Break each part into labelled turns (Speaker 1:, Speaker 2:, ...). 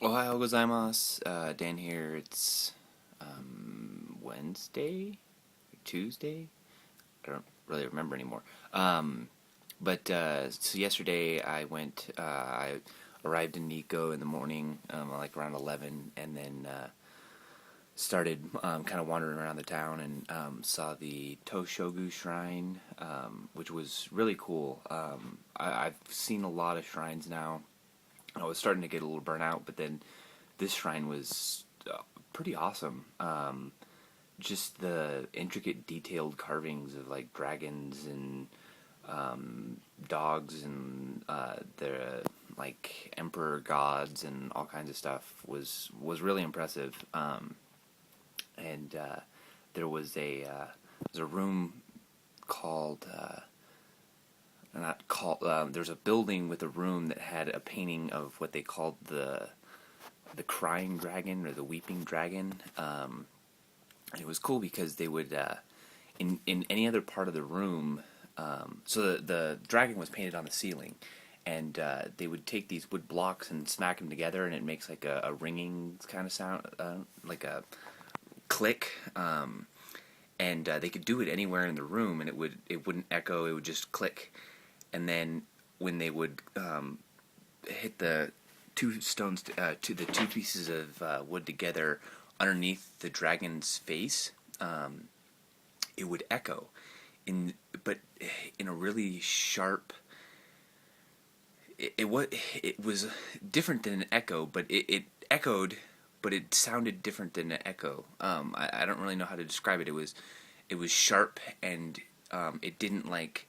Speaker 1: Ohayou gozaimasu. Dan here. It's Wednesday, Tuesday. I don't really remember anymore. So yesterday I arrived in Nikko in the morning, like around 11, and then started kind of wandering around the town and saw the Toshogu Shrine, which was really cool. I've seen a lot of shrines now. I was starting to get a little burnt out, but then this shrine was pretty awesome. Just the intricate, detailed carvings of like dragons and dogs and the like emperor gods and all kinds of stuff was really impressive. And there was a room called. Not called. There's a building with a room that had a painting of what they called the crying dragon or the weeping dragon. And it was cool because they would in any other part of the room. So the dragon was painted on the ceiling, and they would take these wood blocks and smack them together, and it makes like a ringing kind of sound, like a click. And they could do it anywhere in the room, and it wouldn't echo. It would just click. And then when they would hit the two stones to the two pieces of wood together underneath the dragon's face, it would echo, but in a really sharp. It was different than an echo, but it echoed, but it sounded different than an echo. I don't really know how to describe it. It was sharp, and it didn't like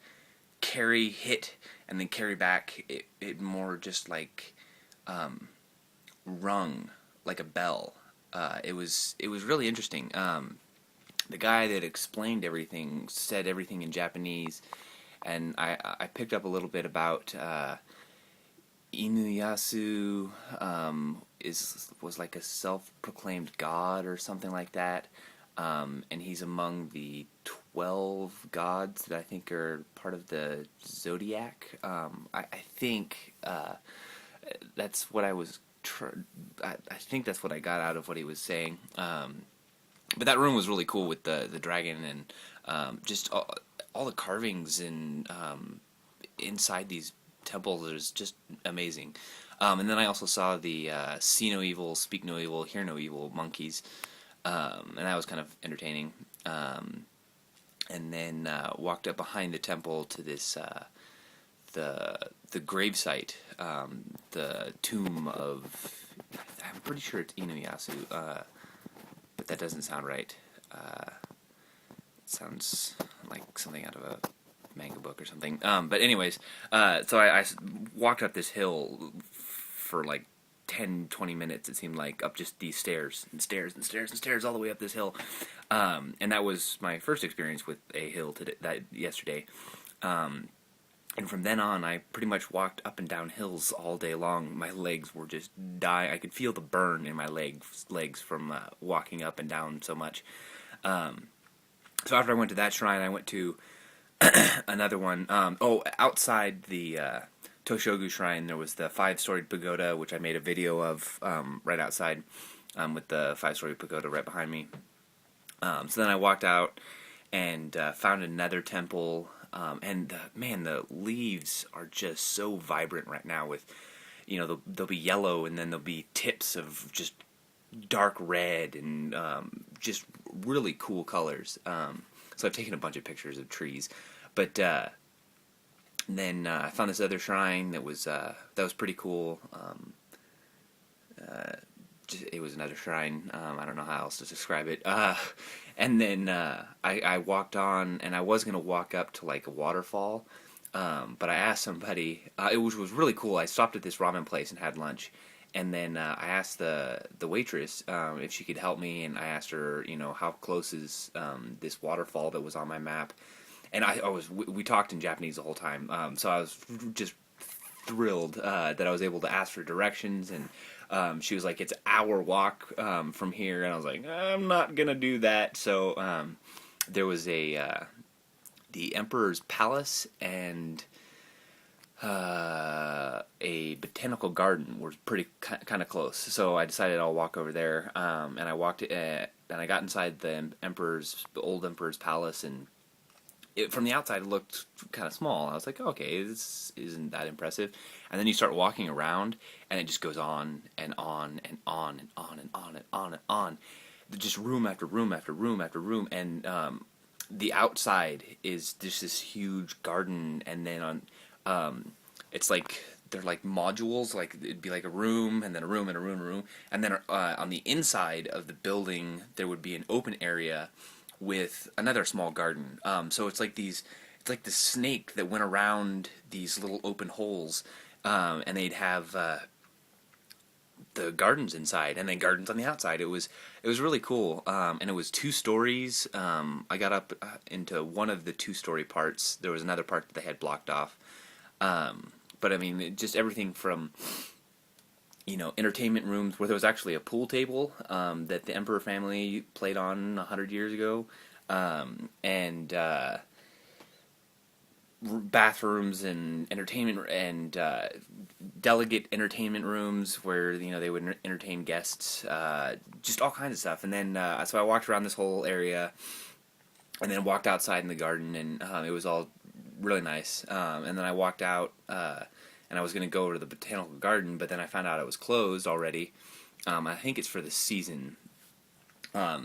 Speaker 1: hit and then carry back. It more just like rung like a bell. It was really interesting. The guy that explained everything said everything in Japanese, and I picked up a little bit about Inuyasu was like a self-proclaimed god or something like that. And he's among the 12 gods that I think are part of the zodiac. I think that's what I was. I think that's what I got out of what he was saying. But that room was really cool with the dragon and just all the carvings and inside these temples is just amazing. And then I also saw the see no evil, speak no evil, hear no evil monkeys. And that was kind of entertaining. And then walked up behind the temple to this the gravesite, the tomb of. I'm pretty sure it's Inuyasu, but that doesn't sound right. It sounds like something out of a manga book or something. But anyways, so I walked up this hill for like 10-20 minutes, it seemed like, up just these stairs and stairs and stairs and stairs all the way up this hill. And that was my first experience with a hill yesterday. And from then on, I pretty much walked up and down hills all day long. My legs were just dying. I could feel the burn in my legs from walking up and down so much. So after I went to that shrine, I went to another one. Outside the Toshogu Shrine, there was the 5-storied pagoda, which I made a video of right outside, with the 5-story pagoda right behind me. So then I walked out and found another temple, and the leaves are just so vibrant right now. With they'll be yellow, and then there'll be tips of just dark red and just really cool colors. So I've taken a bunch of pictures of trees, but. Then I found this other shrine that was pretty cool. It was another shrine. I don't know how else to describe it. And then I walked on, and I was going to walk up to like a waterfall, but I asked somebody. It was really cool. I stopped at this ramen place and had lunch, and then I asked the waitress if she could help me, and I asked her, how close is this waterfall that was on my map. And we talked in Japanese the whole time, so I was just thrilled that I was able to ask for directions, and she was like, it's an hour walk from here, and I was like, I'm not going to do that. So there was the Emperor's Palace, and a botanical garden was pretty kind of close. So I decided I'll walk over there, and I walked and I got inside the old emperor's palace, and from the outside it looked kind of small. I was like, okay, this isn't that impressive. And then you start walking around, and it just goes on and on and on and on and on and on and on. Just room after room after room after room, and the outside is just this huge garden, and then it's like they're like modules, like it'd be like a room and then a room and a room and a room, and then on the inside of the building there would be an open area with another small garden. So it's like the snake that went around these little open holes, and they'd have the gardens inside and then gardens on the outside. It was really cool, and it was 2 stories. I got up into one of the 2-story parts. There was another part that they had blocked off. But I mean, just everything from entertainment rooms where there was actually a pool table that the Emperor family played on 100 years ago, and bathrooms and entertainment and delegate entertainment rooms where they would entertain guests, just all kinds of stuff. And then so I walked around this whole area, and then walked outside in the garden, and it was all really nice. And then I walked out, and I was going to go over to the botanical garden, but then I found out it was closed already. I think it's for the season.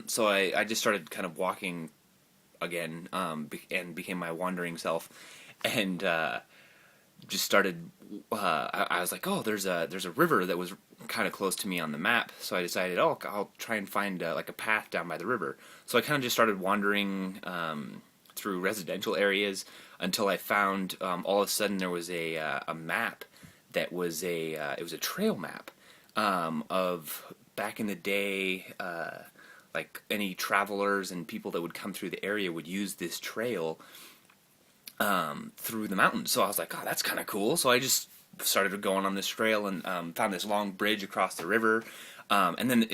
Speaker 1: So I just started kind of walking again, and became my wandering self, and just started. I was like, oh, there's a river that was kind of close to me on the map, so I decided, oh, I'll try and find like a path down by the river. So I kind of just started wandering through residential areas until I found, all of a sudden there was a map that was it was a trail map of back in the day. Like any travelers and people that would come through the area would use this trail through the mountains. So I was like, oh, that's kind of cool. So I just started going on this trail and found this long bridge across the river. And then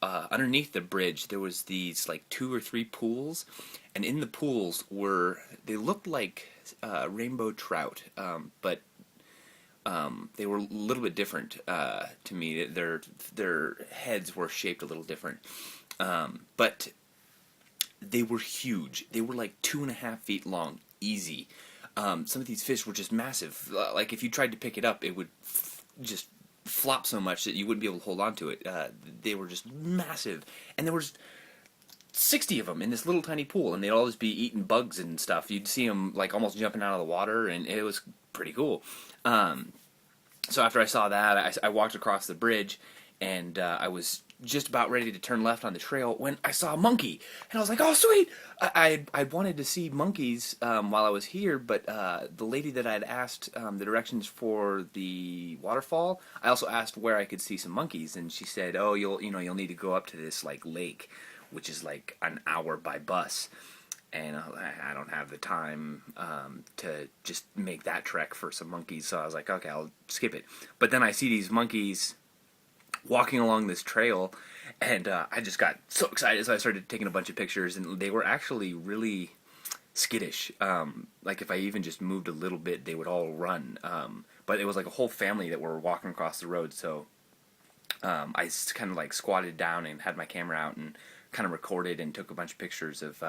Speaker 1: underneath the bridge, there was these like 2 or 3 pools. And in the pools they looked like rainbow trout, but they were a little bit different to me. Their heads were shaped a little different. But they were huge. They were like 2.5 feet long, easy. Some of these fish were just massive. Like if you tried to pick it up, it would just flop so much that you wouldn't be able to hold on to it. They were just massive, and there was 60 of them in this little tiny pool, and they'd always be eating bugs and stuff. You'd see them like almost jumping out of the water, and it was pretty cool. So after I saw that, I walked across the bridge, and I was just about ready to turn left on the trail when I saw a monkey, and I was like, "Oh, sweet!" I wanted to see monkeys while I was here, but the lady that I had asked the directions for the waterfall, I also asked where I could see some monkeys, and she said, "Oh, you'll need to go up to this like lake, which is like an hour by bus." And I don't have the time to just make that trek for some monkeys, so I was like, okay, I'll skip it. But then I see these monkeys walking along this trail, and I just got so excited, so I started taking a bunch of pictures, and they were actually really skittish. Like if I even just moved a little bit, they would all run. But it was like a whole family that were walking across the road, so I kind of like squatted down and had my camera out and kind of recorded and took a bunch of pictures of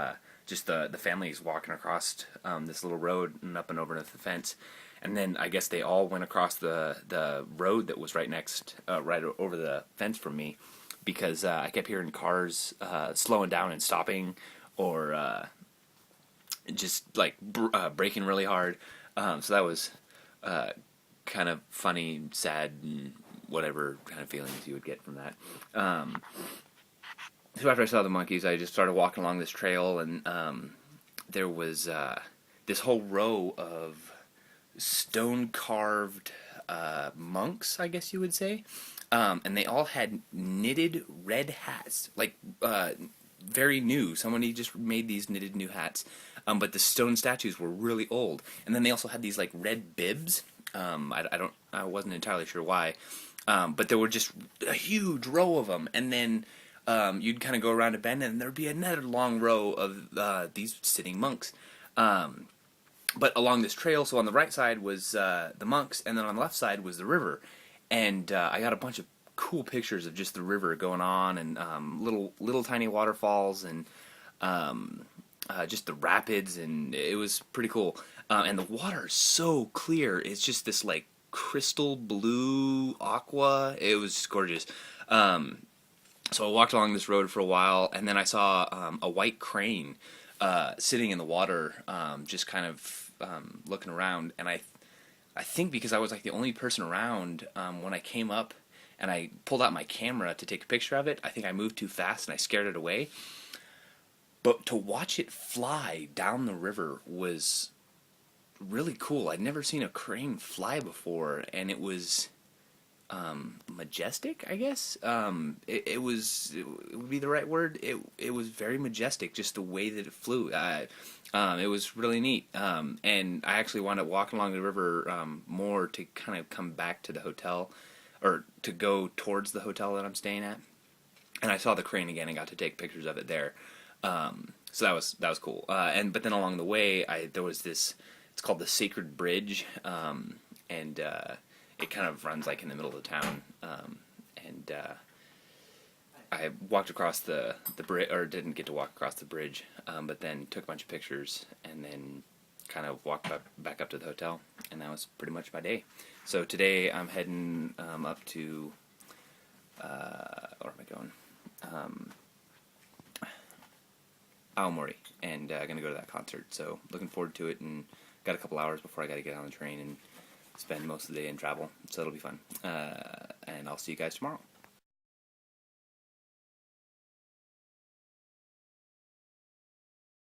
Speaker 1: just the families walking across this little road and up and over the fence. And then I guess they all went across the road that was right over the fence from me, because I kept hearing cars slowing down and stopping, or just like braking really hard. So that was kind of funny, sad, and whatever kind of feelings you would get from that. So after I saw the monkeys, I just started walking along this trail, and there was this whole row of stone-carved monks, I guess you would say, and they all had knitted red hats, like very new. Somebody just made these knitted new hats, but the stone statues were really old. And then they also had these like red bibs. I wasn't entirely sure why, but there were just a huge row of them, and then you'd kind of go around a bend, and there'd be another long row of these sitting monks. but along this trail, so on the right side was the monks, and then on the left side was the river, and I got a bunch of cool pictures of just the river going on, and little tiny waterfalls, and just the rapids, and it was pretty cool. And the water is so clear; it's just this like crystal blue aqua. It was just gorgeous. So I walked along this road for a while, and then I saw a white crane sitting in the water, just kind of looking around. And I think because I was like the only person around when I came up and I pulled out my camera to take a picture of it, I think I moved too fast and I scared it away. But to watch it fly down the river was really cool. I'd never seen a crane fly before, and it was majestic, I guess. It would be the right word. It was very majestic, just the way that it flew. It was really neat. And I actually wound up walking along the river more to kind of come back to the hotel, or to go towards the hotel that I'm staying at. And I saw the crane again and got to take pictures of it there. So that was cool. But then along the way, there was this. It's called the Sacred Bridge, and it kind of runs like in the middle of the town. I walked across the bridge, or didn't get to walk across the bridge, but then took a bunch of pictures, and then kind of walked back up to the hotel, and that was pretty much my day. So today I'm heading up to, where am I going? Aomori, and going to go to that concert. So looking forward to it, and got a couple hours before I got to get on the train and spend most of the day in travel. So it'll be fun. And I'll see you guys tomorrow.